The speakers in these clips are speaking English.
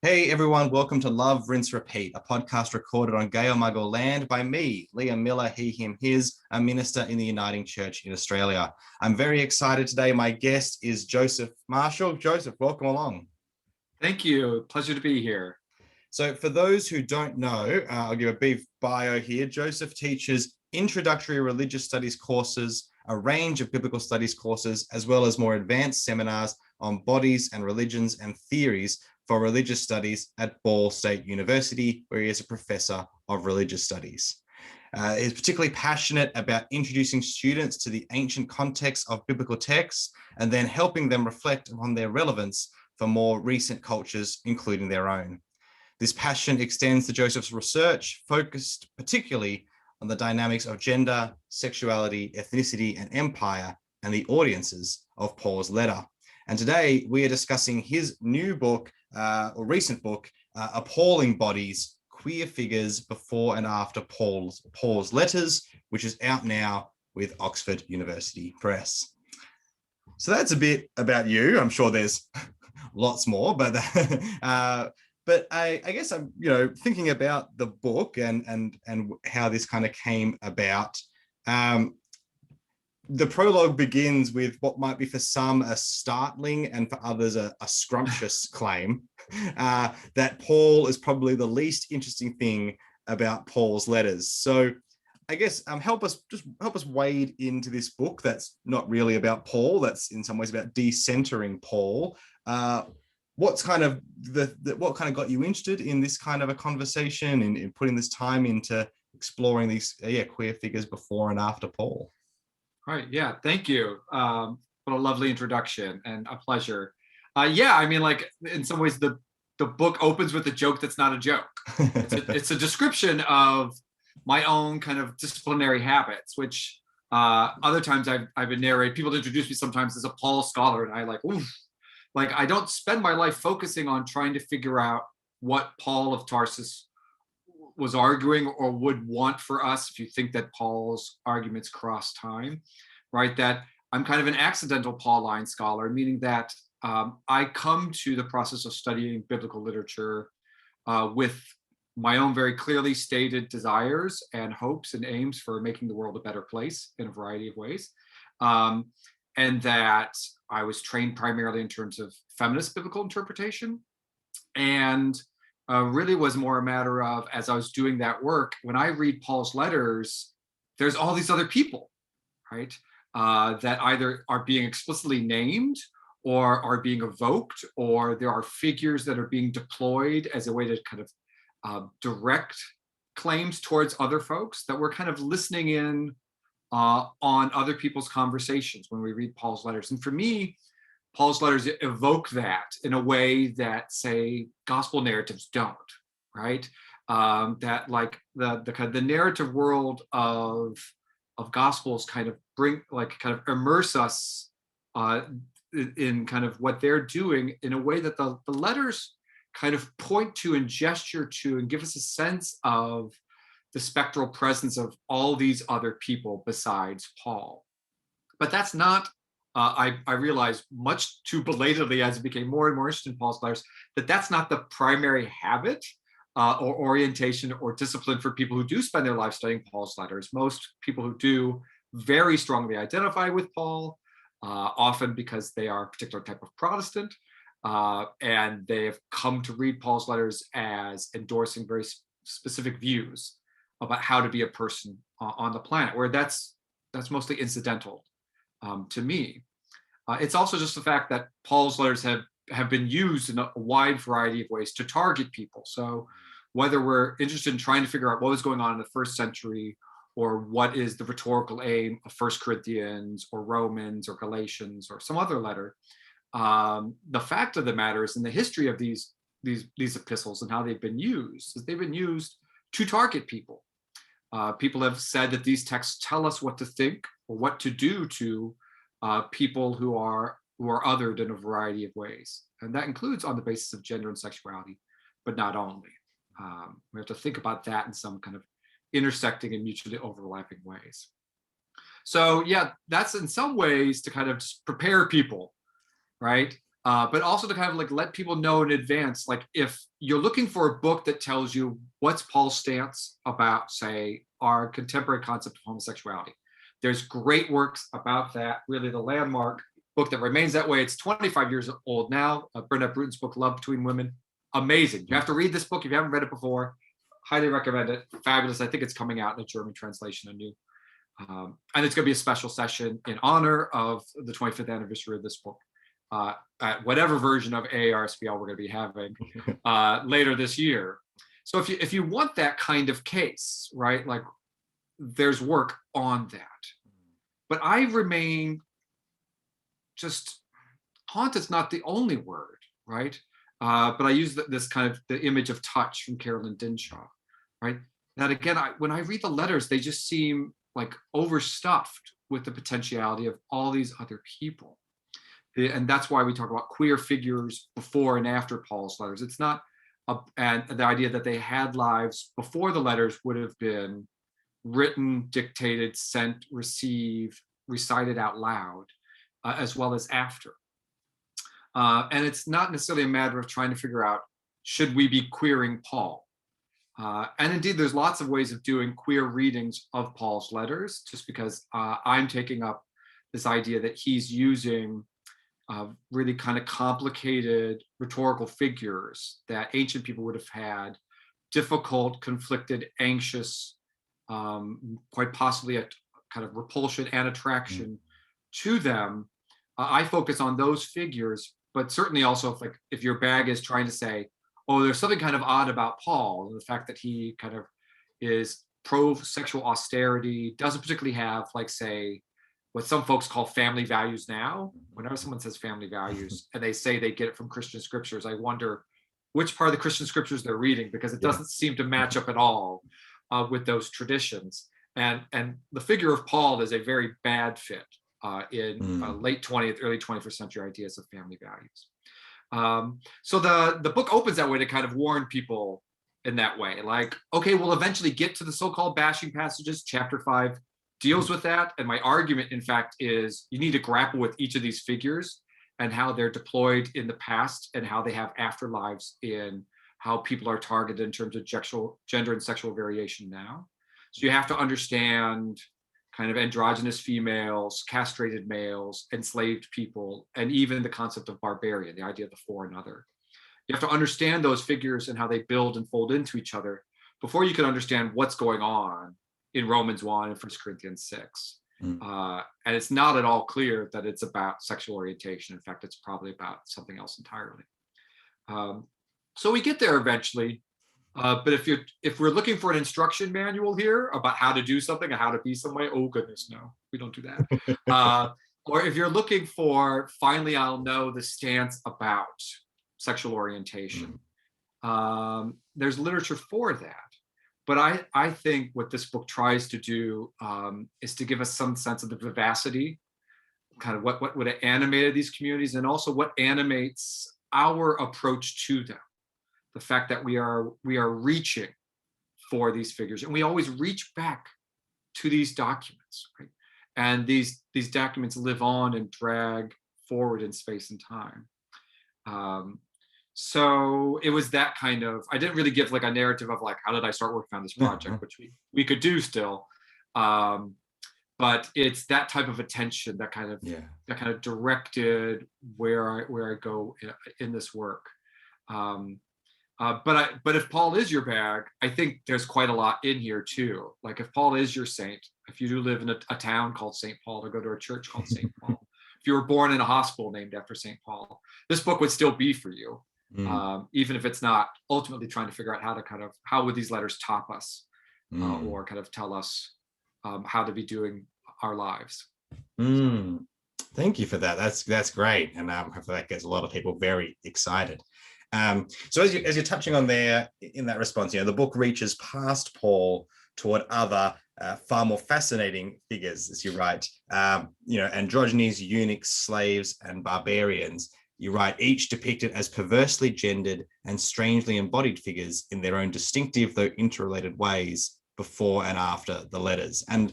Hey everyone, welcome to Love, Rinse, Repeat, a podcast recorded on Gay or Muggle land by me, Liam Miller, he, him, his, a minister in the Uniting Church in Australia. I'm very excited today. My guest is Joseph Marchal. Joseph, welcome along. Thank you. Pleasure to be here. So for those who don't know, I'll give a brief bio here. Joseph teaches introductory religious studies courses, a range of biblical studies courses, as well as more advanced seminars on bodies and religions and theories for religious studies at Ball State University, where he is a professor of religious studies. He's particularly passionate about introducing students to the ancient context of biblical texts and then helping them reflect on their relevance for more recent cultures, including their own. This passion extends to Joseph's research, focused particularly on the dynamics of gender, sexuality, ethnicity, and empire, and the audiences of Paul's letter. And today we are discussing his new book, or recent book, Appalling Bodies, Queer Figures Before and After Paul's Letters, which is out now with Oxford University Press. So that's a bit about you. I'm sure there's lots more, but I guess I'm thinking about the book and how this kind of came about. The prologue begins with what might be for some a startling and for others a scrumptious claim that Paul is probably the least interesting thing about Paul's letters. So I guess help us wade into this book that's not really about Paul, that's in some ways about decentering Paul. What kind of got you interested in this kind of a conversation, in putting this time into exploring these queer figures before and after Paul? Right. Yeah. Thank you. What a lovely introduction and a pleasure. I mean, like in some ways, the book opens with a joke that's not a joke. It's a description of my own kind of disciplinary habits, which other times I've been narrated. People introduce me sometimes as a Paul scholar, and I I don't spend my life focusing on trying to figure out what Paul of Tarsus was arguing or would want for us, if you think that Paul's arguments cross time, right? That I'm kind of an accidental Pauline scholar, meaning that I come to the process of studying biblical literature with my own very clearly stated desires and hopes and aims for making the world a better place in a variety of ways. And that I was trained primarily in terms of feminist biblical interpretation, and really was more a matter of, as I was doing that work, when I read Paul's letters, there's all these other people, right? That either are being explicitly named or are being evoked, or there are figures that are being deployed as a way to kind of direct claims towards other folks, that we're kind of listening in on other people's conversations when we read Paul's letters. And for me, Paul's letters evoke that in a way that, say, gospel narratives don't, right? That like the narrative world of gospels kind of immerse us in kind of what they're doing in a way that the letters kind of point to and gesture to and give us a sense of the spectral presence of all these other people besides Paul. But that's not, I realized much too belatedly as I became more and more interested in Paul's letters, that's not the primary habit or orientation or discipline for people who do spend their life studying Paul's letters. Most people who do very strongly identify with Paul, often because they are a particular type of Protestant, and they have come to read Paul's letters as endorsing very specific views about how to be a person on the planet, where that's mostly incidental to me. It's also just the fact that Paul's letters have been used in a wide variety of ways to target people. So whether we're interested in trying to figure out what was going on in the first century, or what is the rhetorical aim of 1 Corinthians or Romans or Galatians or some other letter, the fact of the matter is, in the history of these epistles and how they've been used, is they've been used to target people. People have said that these texts tell us what to think or what to do to people who are othered in a variety of ways. And that includes on the basis of gender and sexuality, but not only. We have to think about that in some kind of intersecting and mutually overlapping ways. So yeah, that's in some ways to kind of just prepare people, right? but also to kind of like let people know in advance, like if you're looking for a book that tells you what's Paul's stance about, say, our contemporary concept of homosexuality, there's great works about that. Really, the landmark book that remains that way. It's 25 years old now. Bernadette Bruton's book, Love Between Women. Amazing. You have to read this book if you haven't read it before. Highly recommend it. Fabulous. I think it's coming out in a German translation, a new. And it's going to be a special session in honor of the 25th anniversary of this book. At whatever version of AARSPL we're going to be having later this year. So if you want that kind of case, right, like there's work on that. But I remain just, haunted's not the only word, right? But I use this kind of the image of touch from Carolyn Dinshaw, right? That again, when I read the letters, they just seem like overstuffed with the potentiality of all these other people. And that's why we talk about queer figures before and after Paul's letters. It's not, and the idea that they had lives before the letters would have been written, dictated, sent, received, recited out loud, as well as after. And it's not necessarily a matter of trying to figure out, should we be queering Paul? And indeed, there's lots of ways of doing queer readings of Paul's letters, just because I'm taking up this idea that he's using really kind of complicated rhetorical figures that ancient people would have had, difficult, conflicted, anxious, quite possibly a kind of repulsion and attraction to them. I focus on those figures, but certainly also if your bag is trying to say, oh, there's something kind of odd about Paul, the fact that he kind of is pro-sexual austerity, doesn't particularly have, like, say, what some folks call family values now. Whenever someone says family values and they say they get it from Christian scriptures, I wonder which part of the Christian scriptures they're reading, because it doesn't seem to match up at all with those traditions. And the figure of Paul is a very bad fit in late 20th, early 21st century ideas of family values. So the book opens that way to kind of warn people in that way, like, okay, we'll eventually get to the so-called bashing passages. Chapter 5 deals with that. And my argument, in fact, is you need to grapple with each of these figures and how they're deployed in the past and how they have afterlives in how people are targeted in terms of gender and sexual variation now. So you have to understand kind of androgynous females, castrated males, enslaved people, and even the concept of barbarian, the idea of the foreign other. You have to understand those figures and how they build and fold into each other before you can understand what's going on in Romans 1 and 1 Corinthians 6. And it's not at all clear that it's about sexual orientation. In fact, it's probably about something else entirely. So we get there eventually. But if we're looking for an instruction manual here about how to do something and how to be some way, oh goodness, no, we don't do that. Or if you're looking for, finally, I'll know the stance about sexual orientation, there's literature for that. But I think what this book tries to do is to give us some sense of the vivacity, kind of what would have animated these communities, and also what animates our approach to them. The fact that we are reaching for these figures, and we always reach back to these documents, right? And these documents live on and drag forward in space and time. So it was that kind of, I didn't really give like a narrative of like, how did I start working on this project, which we could do still. But it's that type of attention that kind of directed where I go in this work. But if Paul is your bag, I think there's quite a lot in here too. Like if Paul is your saint, if you do live in a town called St. Paul or go to a church called St. Paul, if you were born in a hospital named after St. Paul, this book would still be for you. Even if it's not ultimately trying to figure out how would these letters top us or kind of tell us how to be doing our lives. Thank you for that. That's great. And hopefully that gets a lot of people very excited. So as you're touching on there in that response, the book reaches past Paul toward other far more fascinating figures, as you write, androgynes, eunuchs, slaves, and barbarians. You write, each depicted as perversely gendered and strangely embodied figures in their own distinctive, though interrelated ways before and after the letters. And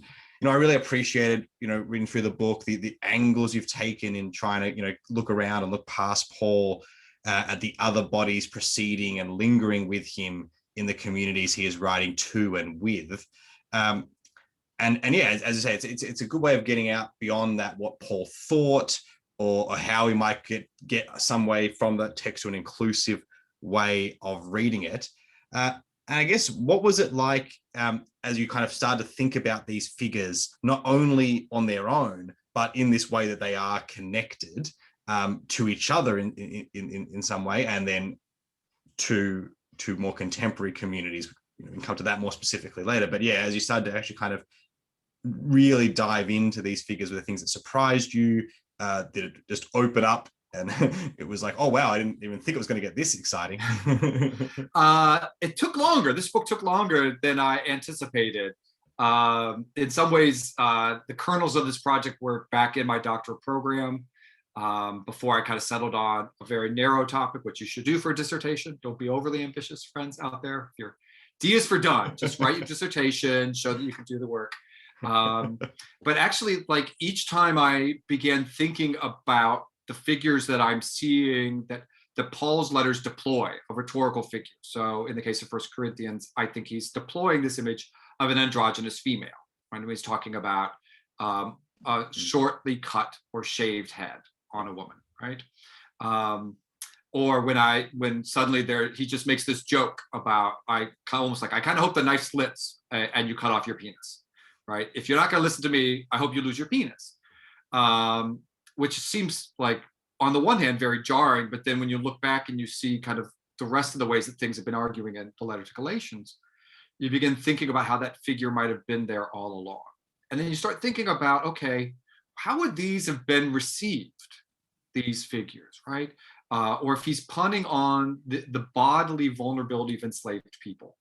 I really appreciated, reading through the book, the angles you've taken in trying to, look around and look past Paul at the other bodies preceding and lingering with him in the communities he is writing to and with. And yeah, as I say, it's a good way of getting out beyond that, what Paul thought, or how we might get some way from that text to an inclusive way of reading it. And I guess, what was it like as you kind of started to think about these figures, not only on their own, but in this way that they are connected to each other in some way, and then to more contemporary communities? We can come to that more specifically later. But yeah, as you started to actually kind of really dive into these figures, were the things that surprised you? Did it just open up and it was like, oh wow, I didn't even think it was going to get this exciting? It took longer. This book took longer than I anticipated. In some ways, the kernels of this project were back in my doctoral program, before I kind of settled on a very narrow topic, which you should do for a dissertation. Don't be overly ambitious, friends out there. If your D is for done, just write your dissertation, show that you can do the work. But actually, like, each time I began thinking about the figures that I'm seeing that Paul's letters deploy, a rhetorical figure. So in the case of 1 Corinthians, I think he's deploying this image of an androgynous female, right? When he's talking about a shortly cut or shaved head on a woman, right? Or when suddenly he just makes this joke about, I kind of hope the knife slits and you cut off your penis. Right? If you're not going to listen to me, I hope you lose your penis. Which seems like, on the one hand, very jarring, but then when you look back and you see kind of the rest of the ways that things have been arguing in the letter to Galatians, you begin thinking about how that figure might have been there all along. And then you start thinking about, okay, how would these have been received, these figures, right? Or if he's punning on the bodily vulnerability of enslaved people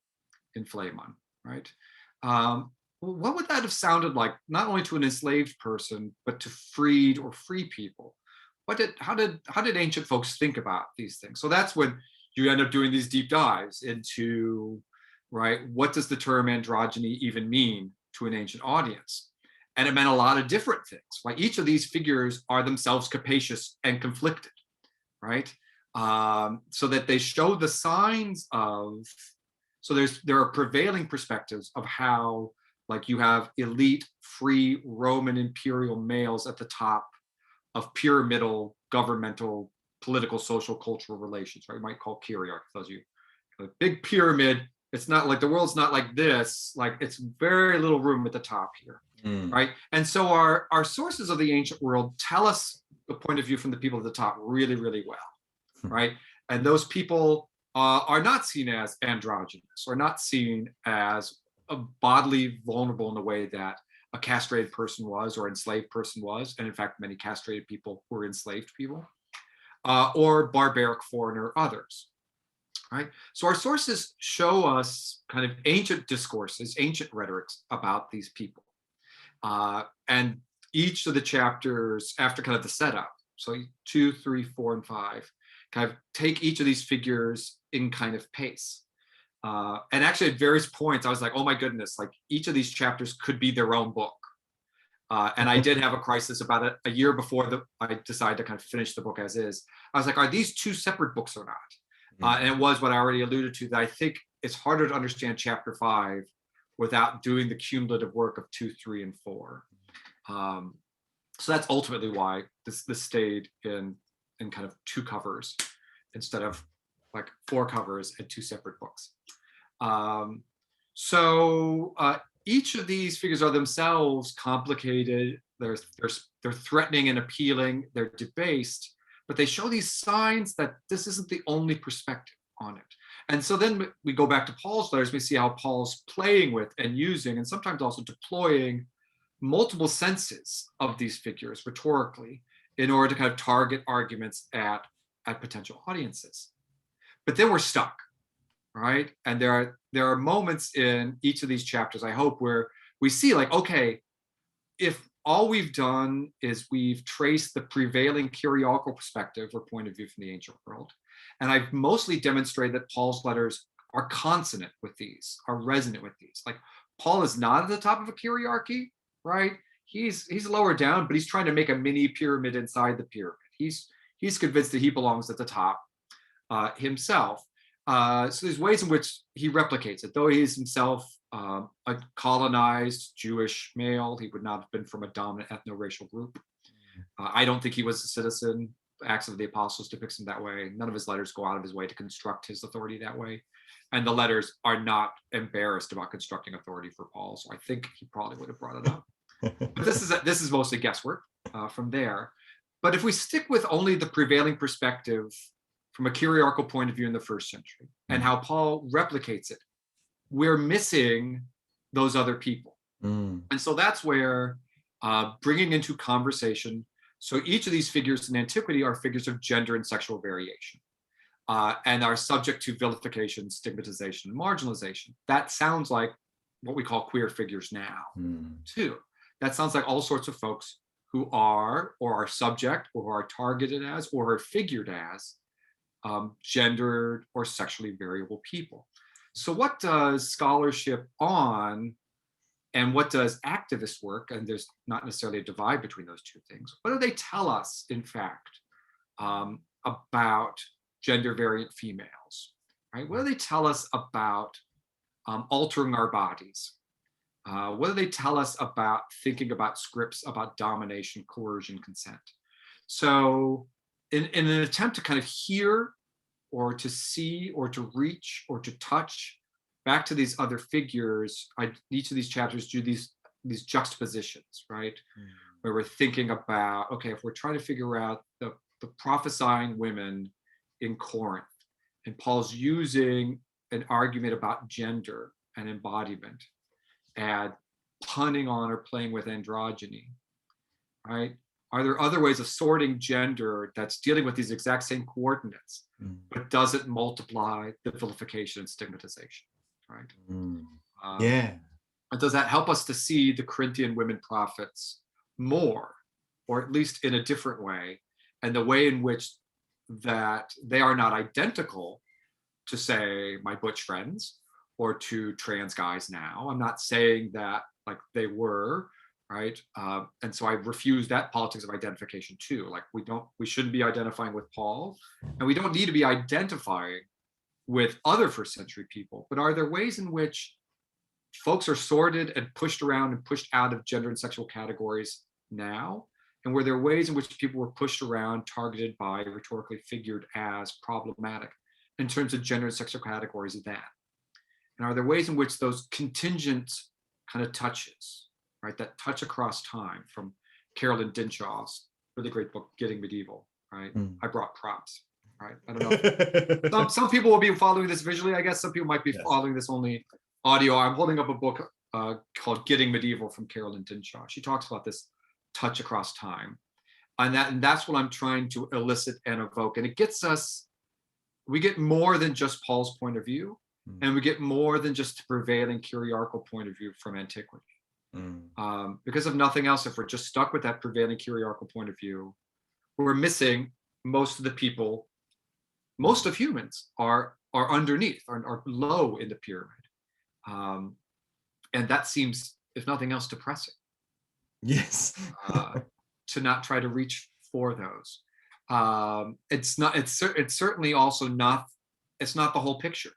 in Philemon, right? What would that have sounded like, not only to an enslaved person, but to freed or free people? How did ancient folks think about these things? So that's when you end up doing these deep dives into, right, what does the term androgyny even mean to an ancient audience? And it meant a lot of different things. Like, each of these figures are themselves capacious and conflicted, right? So that they show the signs of, so there are prevailing perspectives of how, like, you have elite, free Roman imperial males at the top of pyramidal, governmental, political, social, cultural relations, right? You might call kyriarchy, those of you. A big pyramid. It's not like, the world's not like this. Like, it's very little room at the top here, right? And so our sources of the ancient world tell us the point of view from the people at the top really, really well, right? And those people are not seen as androgynous, or not seen as a bodily vulnerable in the way that a castrated person was, or enslaved person was. And in fact, many castrated people were enslaved people, or barbaric foreigner others, right? So our sources show us kind of ancient discourses, ancient rhetorics about these people. And each of the chapters, after kind of the setup, so 2, 3, 4, and 5, kind of take each of these figures in kind of pace. And actually, at various points, I was like, oh my goodness, like, each of these chapters could be their own book. And I did have a crisis about a year before I decided to kind of finish the book as is. I was like, are these two separate books or not? And it was what I already alluded to, that I think it's harder to understand chapter 5 without doing the cumulative work of 2, 3, and 4. So that's ultimately why this stayed in kind of 2 covers instead of like 4 covers and 2 separate books. So each of these figures are themselves complicated. They're threatening and appealing. They're debased, but they show these signs that this isn't the only perspective on it. And so then we go back to Paul's letters. We see how Paul's playing with and using, and sometimes also deploying, multiple senses of these figures rhetorically in order to kind of target arguments at potential audiences. But then we're stuck, right? And there are moments in each of these chapters, I hope, where we see, like, okay, if all we've done is we've traced the prevailing kyriarchal perspective or point of view from the ancient world, and I've mostly demonstrated that Paul's letters are consonant with these, are resonant with these. Like, Paul is not at the top of a kyriarchy, right? He's lower down, but he's trying to make a mini pyramid inside the pyramid. He's convinced that he belongs at the top himself. So there's ways in which he replicates it. Though he's himself a colonized Jewish male, he would not have been from a dominant ethno-racial group. I don't think he was a citizen. Acts of the Apostles depicts him that way. None of his letters go out of his way to construct his authority that way. And the letters are not embarrassed about constructing authority for Paul. So I think he probably would have brought it up. But this is mostly guesswork from there. But if we stick with only the prevailing perspective from a kyriarchal point of view in the first century and how Paul replicates it, we're missing those other people. And so that's where bringing into conversation, so each of these figures in antiquity are figures of gender and sexual variation and are subject to vilification, stigmatization, and marginalization. That sounds like what we call queer figures now, too. That sounds like all sorts of folks who are or are subject or are targeted as or are figured as gendered or sexually variable people. So what does scholarship on and what does activist work, and there's not necessarily a divide between those two things, what do they tell us, in fact, about gender variant females, right? What do they tell us about altering our bodies? What do they tell us about thinking about scripts about domination, coercion, consent? So in an attempt to kind of hear or to see or to reach or to touch back to these other figures, each of these chapters do these juxtapositions, right? Where we're thinking about, okay, if we're trying to figure out the prophesying women in Corinth, and Paul's using an argument about gender and embodiment and punning on or playing with androgyny, right? Are there other ways of sorting gender that's dealing with these exact same coordinates, but doesn't multiply the vilification and stigmatization, right? Yeah. And does that help us to see the Corinthian women prophets more, or at least in a different way, and the way in which that they are not identical to, say, my butch friends or to trans guys now. I'm not saying that like they were, right? And so I refuse that politics of identification too. Like we shouldn't be identifying with Paul, and we don't need to be identifying with other first century people. But are there ways in which folks are sorted and pushed around and pushed out of gender and sexual categories now? And were there ways in which people were pushed around, targeted by, rhetorically figured as problematic in terms of gender and sexual categories then? And are there ways in which those contingent kind of touches, right, that touch across time, from Carolyn Dinshaw's really great book, Getting Medieval, right? I brought props, right? I don't know. Some people will be following this visually, I guess. Some people might be following this only audio. I'm holding up a book called Getting Medieval from Carolyn Dinshaw. She talks about this touch across time. And that's what I'm trying to elicit and evoke. And it gets us, we get more than just Paul's point of view, and we get more than just the prevailing kyriarchal point of view from antiquity. Because of nothing else, if we're just stuck with that prevailing kyriarchal point of view, we're missing most of the people. Most of humans are underneath, are low in the pyramid. And that seems, if nothing else, depressing. Yes. To not try to reach for those. It's certainly also not, it's not the whole picture,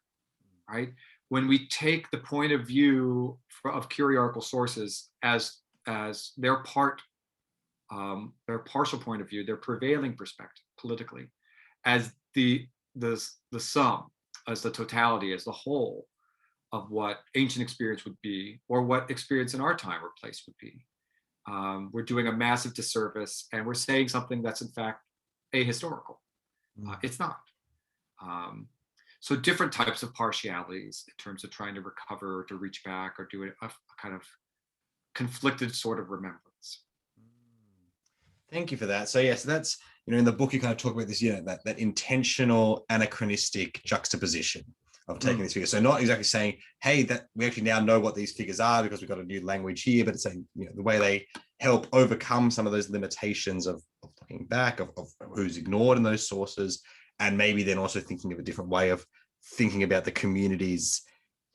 right? When we take the point of view of kyriarchal sources as their partial point of view, their prevailing perspective politically, as the sum, as the totality, as the whole of what ancient experience would be, or what experience in our time or place would be, we're doing a massive disservice, and we're saying something that's in fact ahistorical. It's not. So different types of partialities in terms of trying to recover or to reach back or do a kind of conflicted sort of remembrance. Thank you for that. So yes, that's, in the book you kind of talk about this, that intentional anachronistic juxtaposition of taking these figures. So not exactly saying, hey, that we actually now know what these figures are because we've got a new language here, but it's saying, the way they help overcome some of those limitations of looking back, of who's ignored in those sources, and maybe then also thinking of a different way of thinking about the communities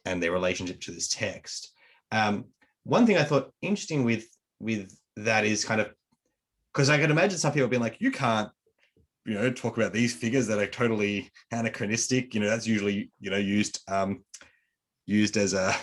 and their relationship to this text. One thing I thought interesting with that is kind of, because I can imagine some people being like, you can't, talk about these figures that are totally anachronistic. That's usually, used as a,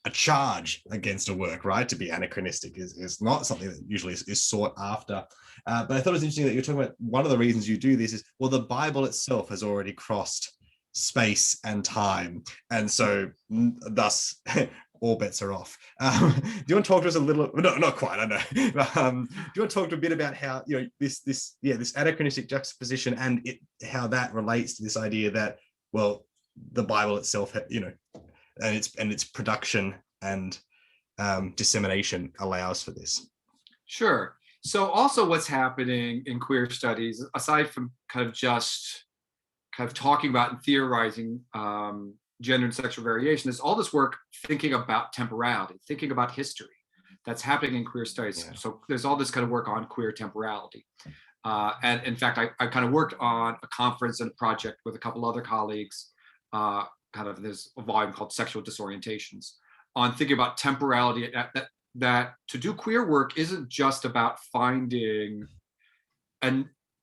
a charge against a work, right? To be anachronistic is not something that usually is sought after. But I thought it was interesting that you're talking about one of the reasons you do this is, well, the Bible itself has already crossed space and time. And so thus all bets are off. Do you want to talk to us a little? No, not quite. I know. Do you want to talk to a bit about how this anachronistic juxtaposition and how that relates to this idea that, well, the Bible itself, and its production and dissemination allows for this. Sure. So also what's happening in queer studies, aside from kind of talking about and theorizing gender and sexual variation, is all this work thinking about temporality, thinking about history that's happening in queer studies. Yeah. So there's all this kind of work on queer temporality. And in fact, I kind of worked on a conference and a project with a couple other colleagues, there's a volume called Sexual Disorientations, on thinking about temporality, that to do queer work isn't just about finding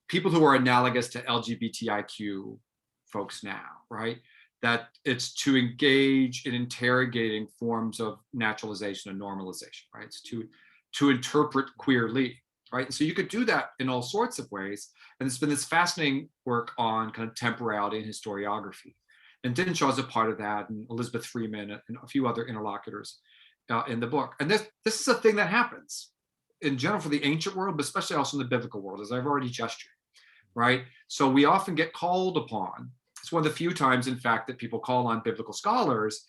people who are analogous to LGBTIQ folks now, right? That it's to engage in interrogating forms of naturalization and normalization, right? It's to interpret queerly, right? And so you could do that in all sorts of ways. And it's been this fascinating work on kind of temporality and historiography. And Dinshaw is a part of that, and Elizabeth Freeman and a few other interlocutors in the book. And this is a thing that happens in general for the ancient world, but especially also in the biblical world, as I've already gestured, right? So we often get called upon. It's one of the few times, in fact, that people call on biblical scholars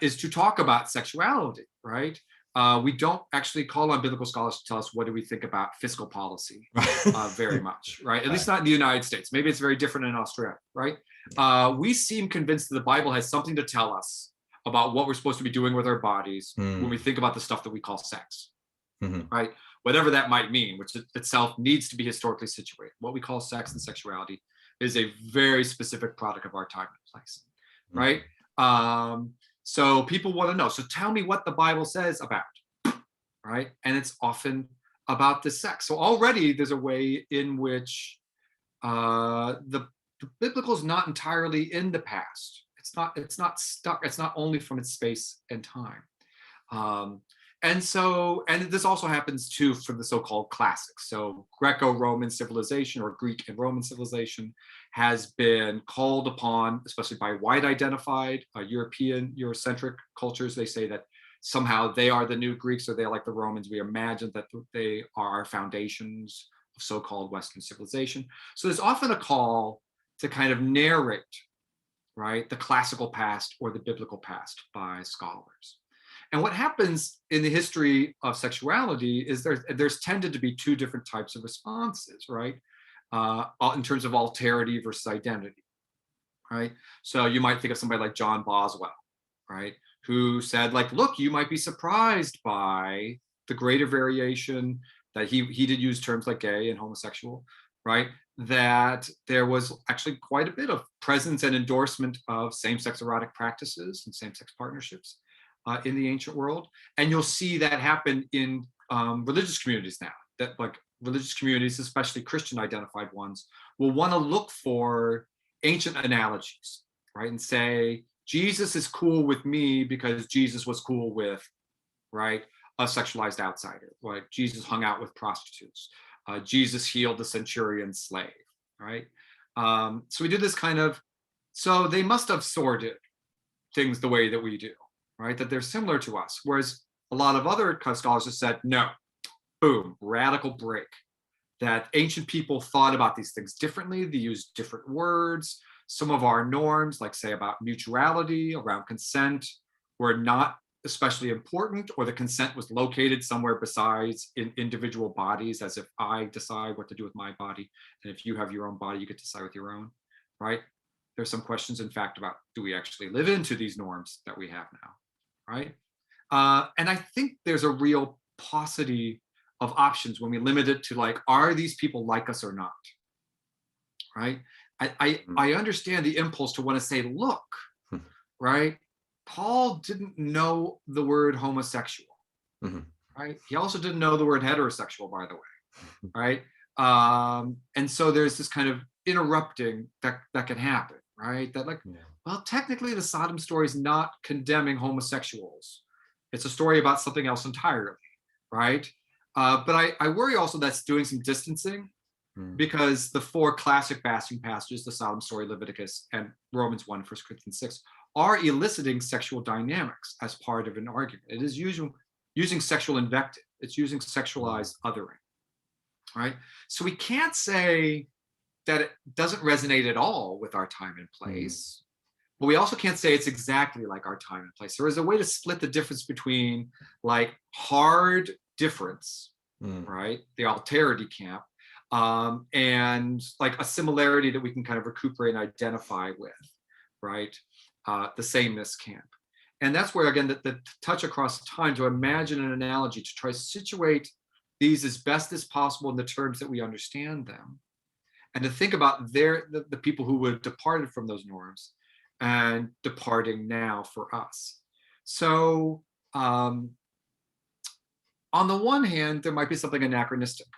is to talk about sexuality, right? We don't actually call on biblical scholars to tell us what do we think about fiscal policy very much, right? At least not in the United States. Maybe it's very different in Australia, right? We seem convinced that the Bible has something to tell us about what we're supposed to be doing with our bodies when we think about the stuff that we call sex, right? Whatever that might mean, which itself needs to be historically situated. What we call sex and sexuality is a very specific product of our time and place, right? So people want to know, so tell me what the Bible says about, right? And it's often about the sex. So already there's a way in which the biblical is not entirely in the past. It's not stuck. It's not only from its space and time. And this also happens too for the so-called classics. So Greco-Roman civilization, or Greek and Roman civilization, has been called upon, especially by white identified European, Eurocentric cultures. They say that somehow they are the new Greeks, or they're like the Romans. We imagine that they are our foundations of so-called Western civilization. So there's often a call to kind of narrate, right, the classical past or the biblical past by scholars. And what happens in the history of sexuality is there's tended to be two different types of responses, right? In terms of alterity versus identity, right? So you might think of somebody like John Boswell, right? Who said, like, look, you might be surprised by the greater variation that he did use terms like gay and homosexual, right? That there was actually quite a bit of presence and endorsement of same-sex erotic practices and same-sex partnerships in the ancient world. And you'll see that happen in religious communities now, that like religious communities, especially Christian identified ones, will want to look for ancient analogies, right? And say, Jesus is cool with me because Jesus was cool with, right, a sexualized outsider, right? Jesus hung out with prostitutes. Jesus healed the centurion slave, right? So we do this kind of, so they must have sorted things the way that we do, right? That they're similar to us. Whereas a lot of other scholars have said, no, boom, radical break. That ancient people thought about these things differently. They used different words. Some of our norms, like say about mutuality, around consent, were not especially important, or the consent was located somewhere besides in individual bodies, as if I decide what to do with my body, and if you have your own body, you get to decide with your own, right? There's some questions, in fact, about do we actually live into these norms that we have now, right? And I think there's a real paucity of options when we limit it to like, are these people like us or not, right? I understand the impulse to want to say, look, right? Paul didn't know the word homosexual, right? He also didn't know the word heterosexual, by the way, right? And so there's this kind of interrupting that can happen, right? That like, well, technically the Sodom story is not condemning homosexuals. It's a story about something else entirely, right? But I worry also that's doing some distancing, because the four classic fasting passages, the Sodom story, Leviticus, and Romans 1, 1 Corinthians 6, are eliciting sexual dynamics as part of an argument. It is using sexual invective. It's using sexualized othering, right? So we can't say that it doesn't resonate at all with our time and place, but we also can't say it's exactly like our time and place. There is a way to split the difference between like hard difference, right? The alterity camp, and like a similarity that we can kind of recuperate and identify with, right? The sameness camp. And that's where, again, the touch across time, to imagine an analogy, to try to situate these as best as possible in the terms that we understand them, and to think about the people who would have departed from those norms and departing now for us. So on the one hand, there might be something anachronistic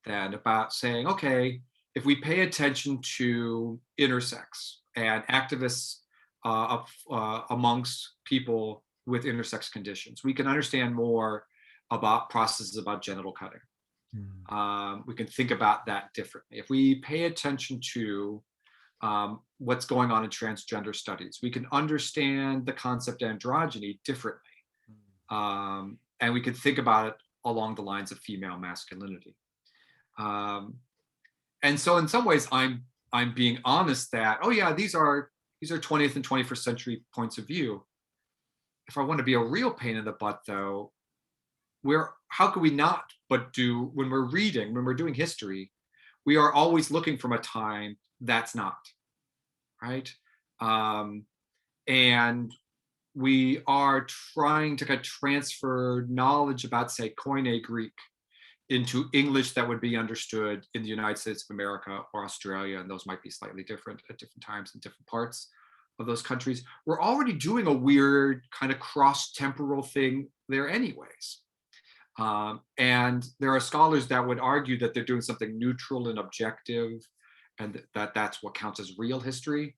then about saying, okay, if we pay attention to intersex and activists amongst people with intersex conditions, we can understand more about processes about genital cutting. We can think about that differently. If we pay attention to what's going on in transgender studies, we can understand the concept androgyny differently. And we can think about it along the lines of female masculinity. And so in some ways, I'm being honest that, oh yeah, these are 20th and 21st century points of view. If I want to be a real pain in the butt, though, how could we not but do, when we're reading, when we're doing history, we are always looking from a time that's not, right? And we are trying to kind of transfer knowledge about, say, Koine Greek into English that would be understood in the United States of America or Australia, and those might be slightly different at different times in different parts of those countries. We're already doing a weird kind of cross-temporal thing there anyways. And there are scholars that would argue that they're doing something neutral and objective, and that's what counts as real history.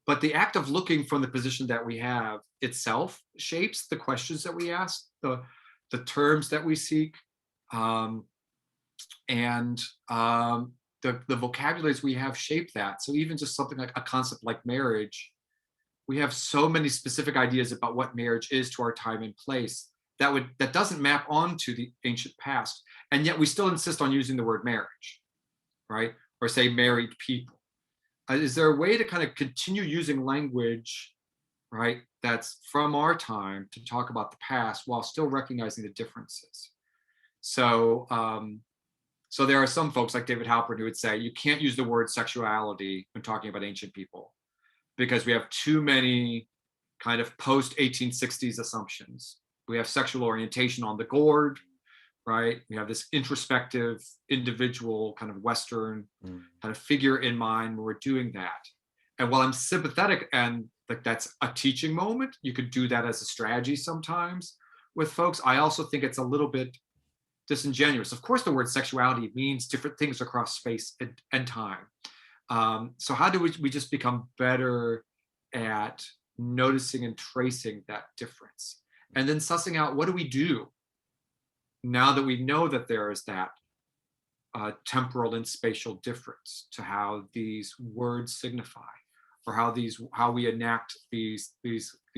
But the act of looking from the position that we have itself shapes the questions that we ask, the terms that we seek, and the vocabularies we have shape that. So even just something like a concept like marriage, we have so many specific ideas about what marriage is to our time and place that doesn't map onto the ancient past, and yet we still insist on using the word marriage, right? Or say married people. Is there a way to kind of continue using language, right, that's from our time to talk about the past while still recognizing the differences? So so there are some folks like David Halpern who would say you can't use the word sexuality when talking about ancient people because we have too many kind of post-1860s assumptions. We have sexual orientation on the gourd, right? We have this introspective, individual kind of Western kind of figure in mind when we're doing that. And while I'm sympathetic and like that's a teaching moment, you could do that as a strategy sometimes with folks, I also think it's a little bit disingenuous. Of course, the word sexuality means different things across space and time. So how do we just become better at noticing and tracing that difference? And then sussing out, what do we do now that we know that there is that temporal and spatial difference to how these words signify, or how we enact these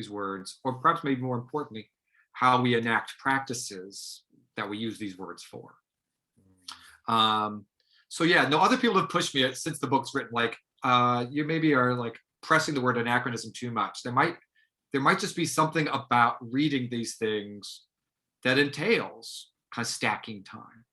words, or perhaps maybe more importantly, how we enact practices that we use these words for. So yeah, no, other people have pushed me since the book's written, like you maybe are like pressing the word anachronism too much. There might just be something about reading these things that entails kind of stacking time.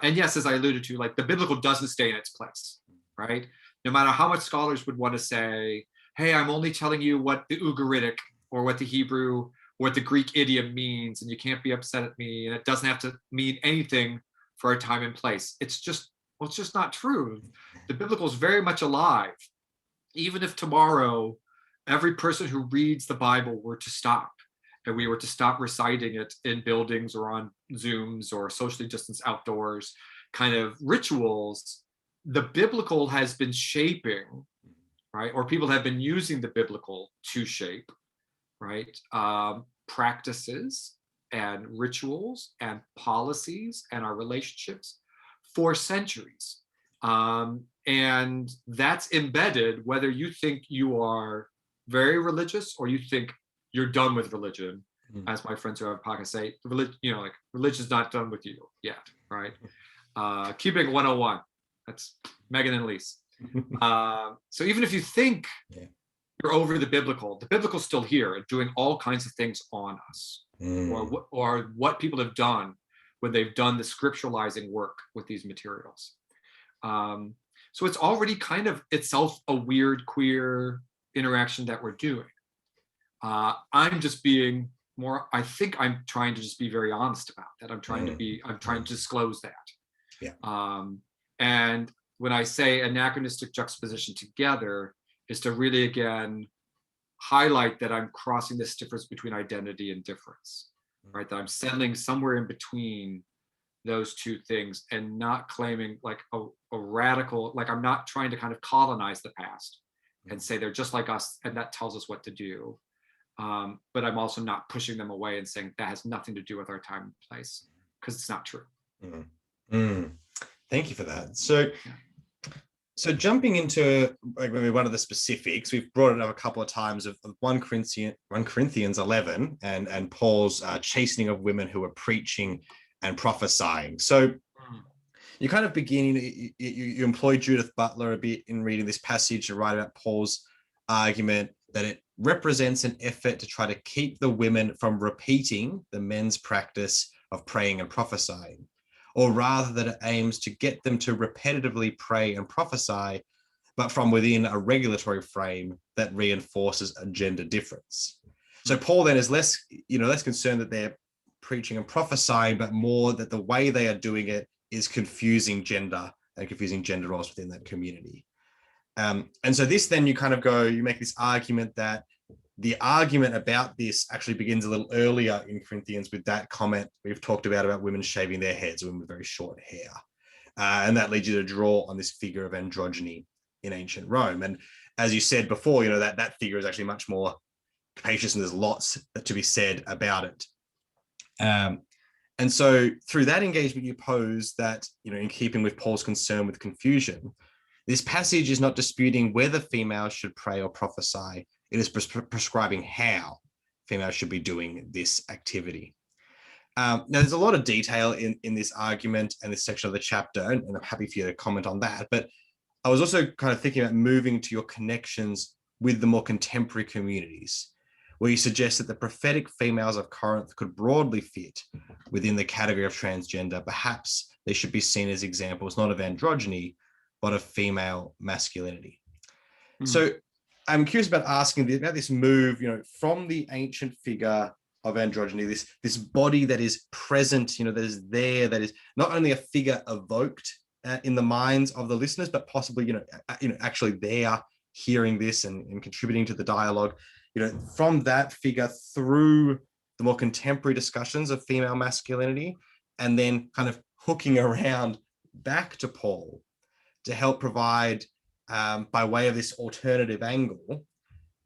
And yes, as I alluded to, like the biblical doesn't stay in its place, right? No matter how much scholars would want to say, hey, I'm only telling you what the Ugaritic or what the Hebrew or the Greek idiom means, and you can't be upset at me, and it doesn't have to mean anything for a time and place. It's just not true. The biblical is very much alive. Even if tomorrow every person who reads the Bible were to stop and we were to stop reciting it in buildings or on Zooms or socially distanced outdoors kind of rituals, the biblical has been shaping, right? Or people have been using the biblical to shape, right? Practices and rituals and policies and our relationships for centuries. And that's embedded, whether you think you are very religious or you think you're done with religion, as my friends who have podcasts say, religion's not done with you yet, right? Keeping 101, that's Megan and Lise. So even if you think you're over the biblical's still here and doing all kinds of things on us, or what people have done when they've done the scripturalizing work with these materials. So it's already kind of itself a weird queer interaction that we're doing. I'm just being more, I think I'm trying to just be very honest about that. I'm trying to disclose that. Yeah. And when I say anachronistic juxtaposition together, is to really, again, highlight that I'm crossing this difference between identity and difference, right? That I'm settling somewhere in between those two things and not claiming like a radical, like I'm not trying to kind of colonize the past and say they're just like us and that tells us what to do. But I'm also not pushing them away and saying that has nothing to do with our time and place, because it's not true. Thank you for that. So jumping into like maybe one of the specifics, we've brought it up a couple of times of 1 Corinthians 11 and Paul's chastening of women who are preaching and prophesying. So you kind of begin, you employ Judith Butler a bit in reading this passage to write about Paul's argument that it represents an effort to try to keep the women from repeating the men's practice of praying and prophesying, or rather that it aims to get them to repetitively pray and prophesy, but from within a regulatory frame that reinforces a gender difference. So Paul then is less concerned that they're preaching and prophesying, but more that the way they are doing it is confusing gender and confusing gender roles within that community. And so this then you make this argument that the argument about this actually begins a little earlier in Corinthians with that comment we've talked about women shaving their heads, women with very short hair. And that leads you to draw on this figure of androgyny in ancient Rome. And as you said before, that figure is actually much more capacious and there's lots to be said about it. And so through that engagement, you pose that, in keeping with Paul's concern with confusion, this passage is not disputing whether females should pray or prophesy. It is prescribing how females should be doing this activity. Now, there's a lot of detail in this argument and this section of the chapter, and I'm happy for you to comment on that. But I was also kind of thinking about moving to your connections with the more contemporary communities, where you suggest that the prophetic females of Corinth could broadly fit within the category of transgender. Perhaps they should be seen as examples, not of androgyny, but of female masculinity. So I'm curious about asking about this move, from the ancient figure of androgyny, this body that is present, that is there, that is not only a figure evoked in the minds of the listeners, but possibly, actually they are hearing this and contributing to the dialogue, from that figure through the more contemporary discussions of female masculinity, and then kind of hooking around back to Paul to help provide, by way of this alternative angle,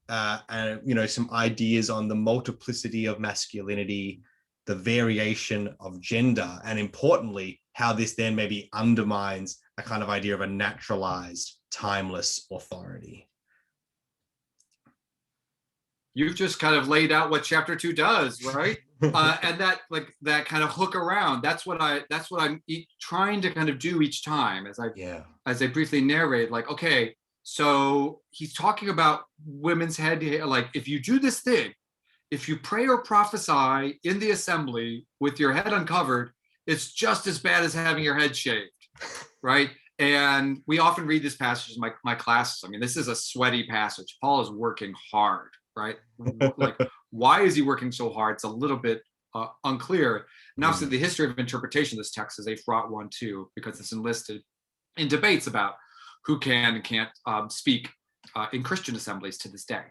and some ideas on the multiplicity of masculinity, the variation of gender, and importantly, how this then maybe undermines a kind of idea of a naturalized, timeless authority. You've just kind of laid out what chapter 2 does, right? And that kind of hook around. That's what I'm trying to kind of do each time as I briefly narrate. Like, okay, so he's talking about women's head. Like, if you do this thing, if you pray or prophesy in the assembly with your head uncovered, it's just as bad as having your head shaved, right? And we often read this passage in my classes. I mean, this is a sweaty passage. Paul is working hard. Right? Like, why is he working so hard? It's a little bit unclear. And obviously, the history of interpretation of this text is a fraught one too, because it's enlisted in debates about who can and can't speak in Christian assemblies to this day.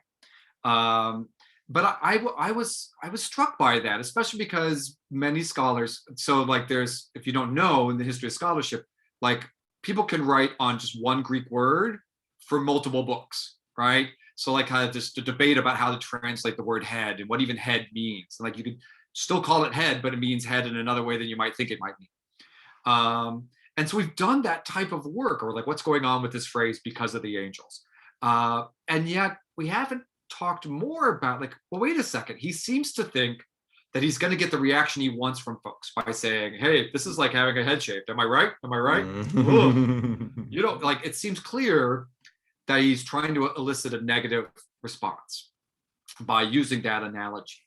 but I was struck by that, especially because many scholars. So like, there's, if you don't know, in the history of scholarship, like people can write on just one Greek word for multiple books, right? So like just a debate about how to translate the word head and what even head means. And like you could still call it head, but it means head in another way than you might think it might mean. And so we've done that type of work, or like what's going on with this phrase because of the angels. And yet we haven't talked more about like, well, wait a second. He seems to think that he's going to get the reaction he wants from folks by saying, hey, this is like having a head shaved. Am I right? Am I right? You know, like it seems clear that he's trying to elicit a negative response by using that analogy.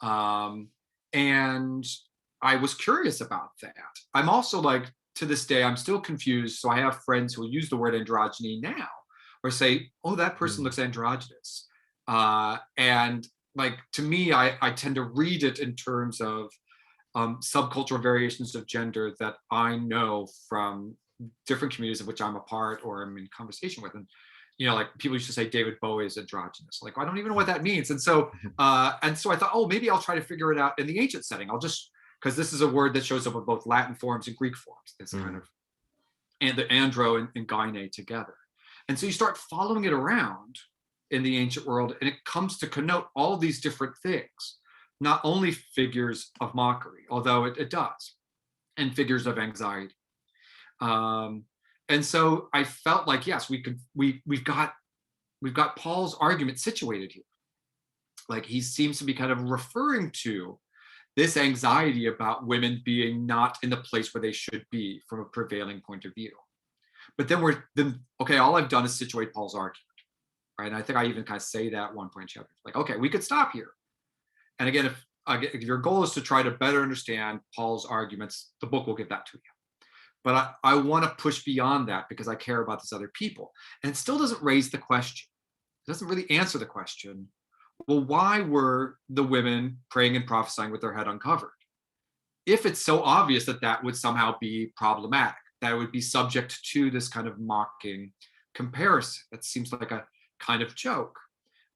And I was curious about that. I'm also like, to this day, I'm still confused. So I have friends who use the word androgyny now, or say, oh, that person looks androgynous. And like, to me, I tend to read it in terms of subcultural variations of gender that I know from different communities of which I'm a part or I'm in conversation with. And, you know, like people used to say David Bowie is androgynous. Like, I don't even know what that means. And so I thought, oh, maybe I'll try to figure it out in the ancient setting. I'll just, because this is a word that shows up in both Latin forms and Greek forms. It's kind of, and the andro and gyne together. And so you start following it around in the ancient world, and it comes to connote all of these different things, not only figures of mockery, although it does, and figures of anxiety. And so I felt like, yes, we've got Paul's argument situated here. Like he seems to be kind of referring to this anxiety about women being not in the place where they should be from a prevailing point of view. But then okay, all I've done is situate Paul's argument, right? And I think I even kind of say that at one point in chapter, like, okay, we could stop here. And again, if your goal is to try to better understand Paul's arguments, the book will give that to you. But I want to push beyond that because I care about these other people. And it still doesn't raise the question. It doesn't really answer the question. Well, why were the women praying and prophesying with their head uncovered? If it's so obvious that that would somehow be problematic, that would be subject to this kind of mocking comparison. That seems like a kind of joke.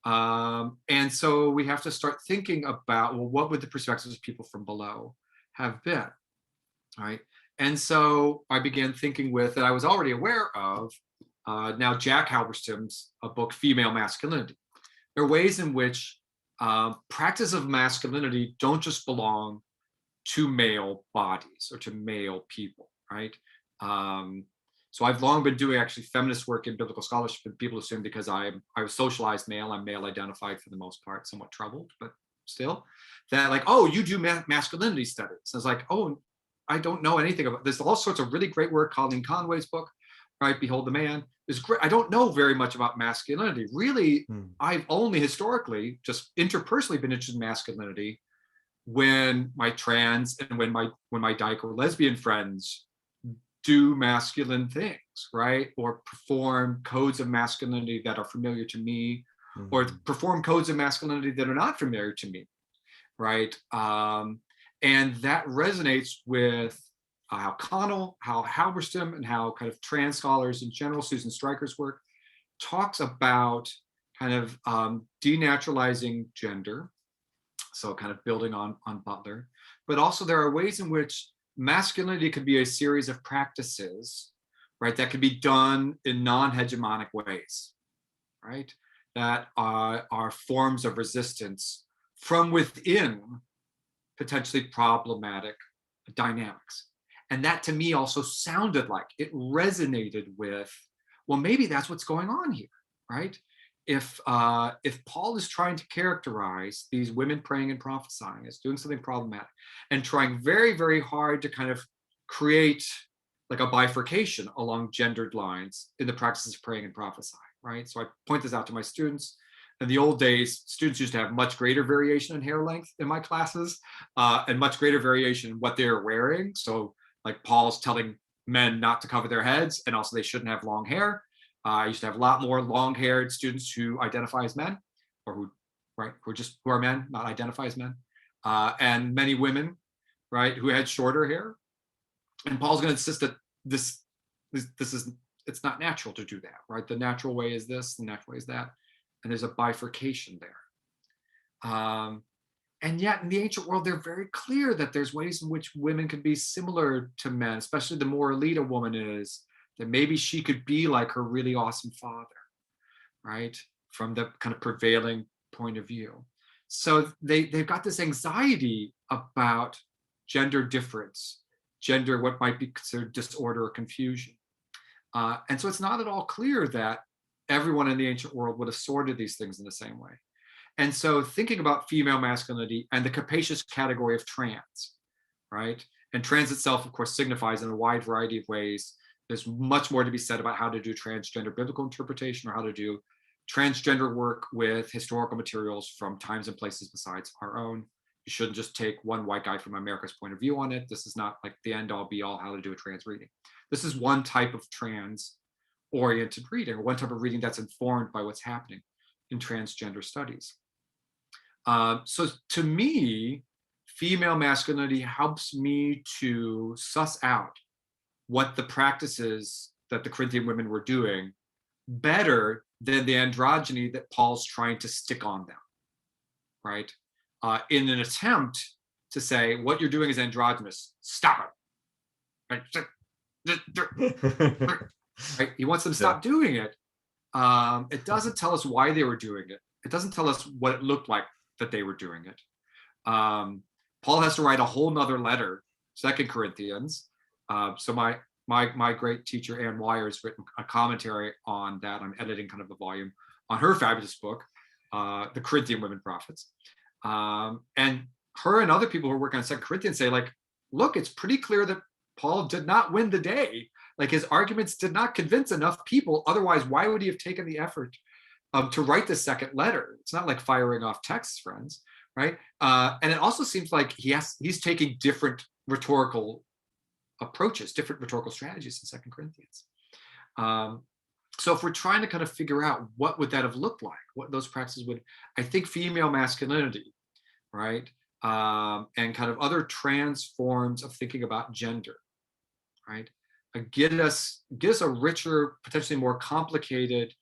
And so we have to start thinking about, well, what would the perspectives of people from below have been, right? And so I began thinking with, and I was already aware of, now Jack Halberstam's book, Female Masculinity. There are ways in which practice of masculinity don't just belong to male bodies or to male people, right? So I've long been doing actually feminist work in biblical scholarship, and people assume because I was socialized male, I'm male identified for the most part, somewhat troubled, but still, that like, oh, you do masculinity studies. And it's like, oh, I don't know anything about, there's all sorts of really great work, Colleen Conway's book, right? Behold the Man. Is great. I don't know very much about masculinity. Really, I've only historically just interpersonally been interested in masculinity when my trans and when my dyke or lesbian friends do masculine things, right? Or perform codes of masculinity that are familiar to me, or perform codes of masculinity that are not familiar to me, right? And that resonates with how Connell, how Halberstam, and how kind of trans scholars in general, Susan Stryker's work, talks about kind of denaturalizing gender, so kind of building on Butler, but also there are ways in which masculinity could be a series of practices, right, that could be done in non-hegemonic ways, right, that are forms of resistance from within potentially problematic dynamics. And that to me also sounded like it resonated with, well, maybe that's what's going on here, right? If Paul is trying to characterize these women praying and prophesying as doing something problematic and trying very, very hard to kind of create like a bifurcation along gendered lines in the practices of praying and prophesying, right? So I point this out to my students. In the old days, students used to have much greater variation in hair length in my classes and much greater variation in what they're wearing. So like Paul's telling men not to cover their heads, and also they shouldn't have long hair. I used to have a lot more long-haired students who identify as men, or who are men, not identify as men, and many women, right, who had shorter hair. And Paul's going to insist that this is, it's not natural to do that, right? The natural way is this, the natural way is that, and there's a bifurcation there. And yet in the ancient world, they're very clear that there's ways in which women can be similar to men, especially the more elite a woman is, that maybe she could be like her really awesome father, right? From the kind of prevailing point of view. So they've got this anxiety about gender difference, gender, what might be considered disorder or confusion. And so it's not at all clear that everyone in the ancient world would have sorted these things in the same way. And so thinking about female masculinity and the capacious category of trans, right? And trans itself, of course, signifies in a wide variety of ways. There's much more to be said about how to do transgender biblical interpretation, or how to do transgender work with historical materials from times and places besides our own. You shouldn't just take one white guy from America's point of view on it. This is not like the end all be all how to do a trans reading. This is one type of trans oriented reading, or one type of reading that's informed by what's happening in transgender studies. So to me, female masculinity helps me to suss out what the practices that the Corinthian women were doing better than the androgyny that Paul's trying to stick on them, right? In an attempt to say, what you're doing is androgynous, stop it. Right? Right? He wants them to stop doing it. It doesn't tell us why they were doing it. It doesn't tell us what it looked like that they were doing it. Paul has to write a whole nother letter, 2 Corinthians. So my great teacher, Ann Wire, has written a commentary on that. I'm editing kind of a volume on her fabulous book, The Corinthian Women Prophets. And her and other people who are working on 2 Corinthians say, like, look, it's pretty clear that Paul did not win the day. Like, his arguments did not convince enough people. Otherwise, why would he have taken the effort to write the second letter? It's not like firing off texts, friends, right? And it also seems like he's taking different rhetorical approaches, different rhetorical strategies in 2 Corinthians. So if we're trying to kind of figure out what would that have looked like, what those practices would, I think female masculinity, right? And kind of other trans forms of thinking about gender, right? Get us a richer, potentially more complicated,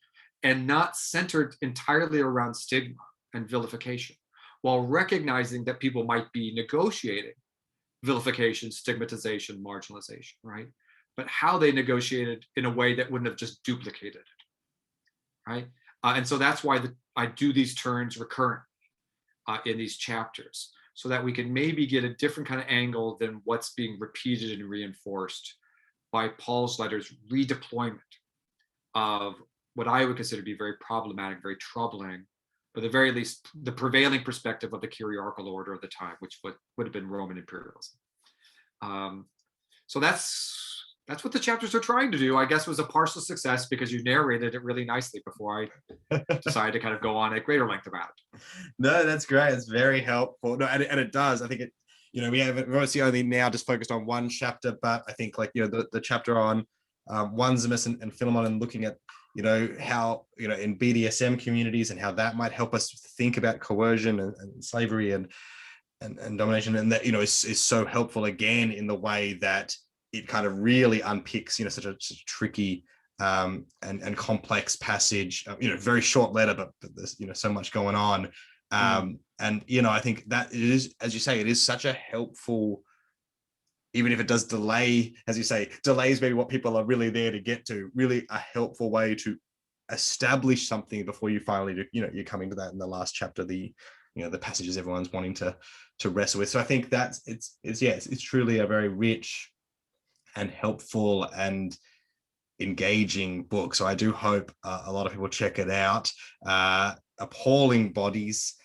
and not centered entirely around stigma and vilification, while recognizing that people might be negotiating vilification, stigmatization, marginalization, right? But how they negotiated in a way that wouldn't have just duplicated it, right? And so that's why I do these turns recurrently in these chapters, so that we can maybe get a different kind of angle than what's being repeated and reinforced by Paul's letters, redeployment of what I would consider to be very problematic, very troubling, or at the very least, the prevailing perspective of the kyriarchal order of the time, which would have been Roman imperialism. So that's what the chapters are trying to do. I guess was a partial success because you narrated it really nicely before I decided to kind of go on at greater length about it. No, that's great. It's very helpful. No, and it does. I think it, we've obviously only now just focused on one chapter, but I think, like, the chapter on Onesimus and Philemon, and looking at, how, in BDSM communities and how that might help us think about coercion and slavery and domination, and that, is so helpful again in the way that it kind of really unpicks, such a tricky and complex passage. Very short letter, but there's so much going on. And I think that it is, as you say, it is such a helpful, even if it does delay, as you say, delays maybe what people are really there to get to, really a helpful way to establish something before you finally do, you're coming to that in the last chapter, the passages everyone's wanting to wrestle with. So I think it's truly a very rich and helpful and engaging book. So I do hope a lot of people check it out. Appalling Bodies,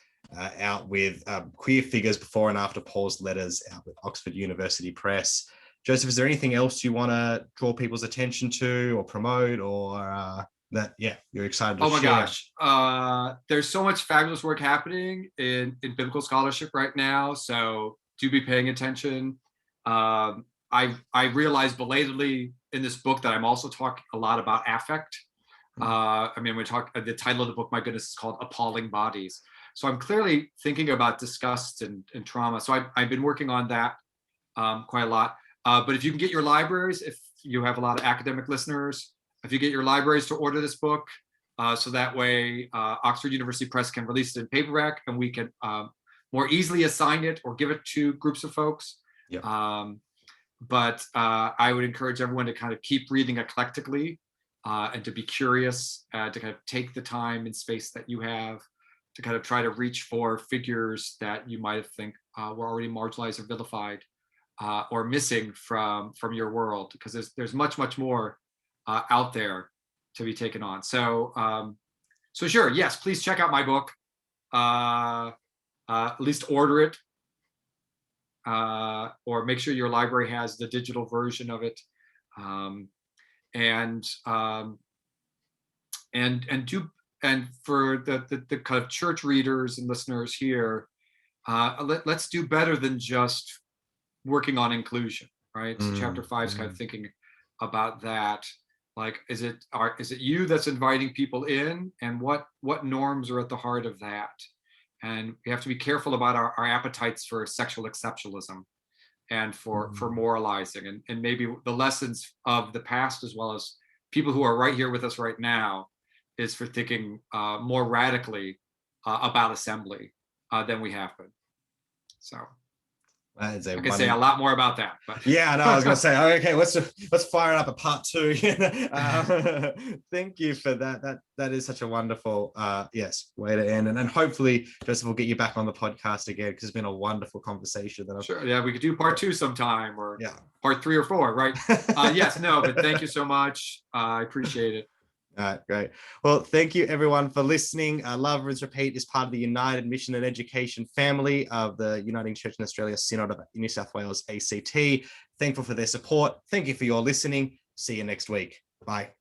out with Queer Figures Before and After Paul's Letters, out with Oxford University Press. Joseph, is there anything else you want to draw people's attention to or promote, or that you're excited to share? Oh my gosh, there's so much fabulous work happening in biblical scholarship right now, so do be paying attention. I realized belatedly in this book that I'm also talking a lot about affect. The title of the book, my goodness, is called Appalling Bodies. So I'm clearly thinking about disgust and trauma. So I've been working on that quite a lot. But if you can get your libraries, if you have a lot of academic listeners, if you get your libraries to order this book, So that way Oxford University Press can release it in paperback, and we can more easily assign it or give it to groups of folks. Yep. But I would encourage everyone to kind of keep reading eclectically, and to be curious, to kind of take the time and space that you have to kind of try to reach for figures that you might think were already marginalized or vilified, or missing from your world, because there's much more out there to be taken on. So so sure, yes, please check out my book. At least order it, or make sure your library has the digital version of it. And for the kind of church readers and listeners here, let's do better than just working on inclusion, right? So chapter 5 is kind of thinking about that. Like, is it you that's inviting people in, and what norms are at the heart of that? And we have to be careful about our appetites for sexual exceptionalism and for moralizing, and maybe the lessons of the past, as well as people who are right here with us right now, is for thinking more radically about assembly than we have been. So I can say a lot more about that, but yeah, no, I was going to say, okay, let's fire it up a part 2. Thank you for that. That is such a wonderful, way to end. And then hopefully, Joseph, will get you back on the podcast again, because it's been a wonderful conversation. Sure, yeah, we could do part 2 sometime, or part 3 or 4, right? Yes, no, but thank you so much. I appreciate it. All right, great. Well, thank you everyone for listening. Love, Rinse, Repeat is part of the United Mission and Education family of the Uniting Church in Australia Synod of New South Wales ACT. Thankful for their support. Thank you for your listening. See you next week. Bye.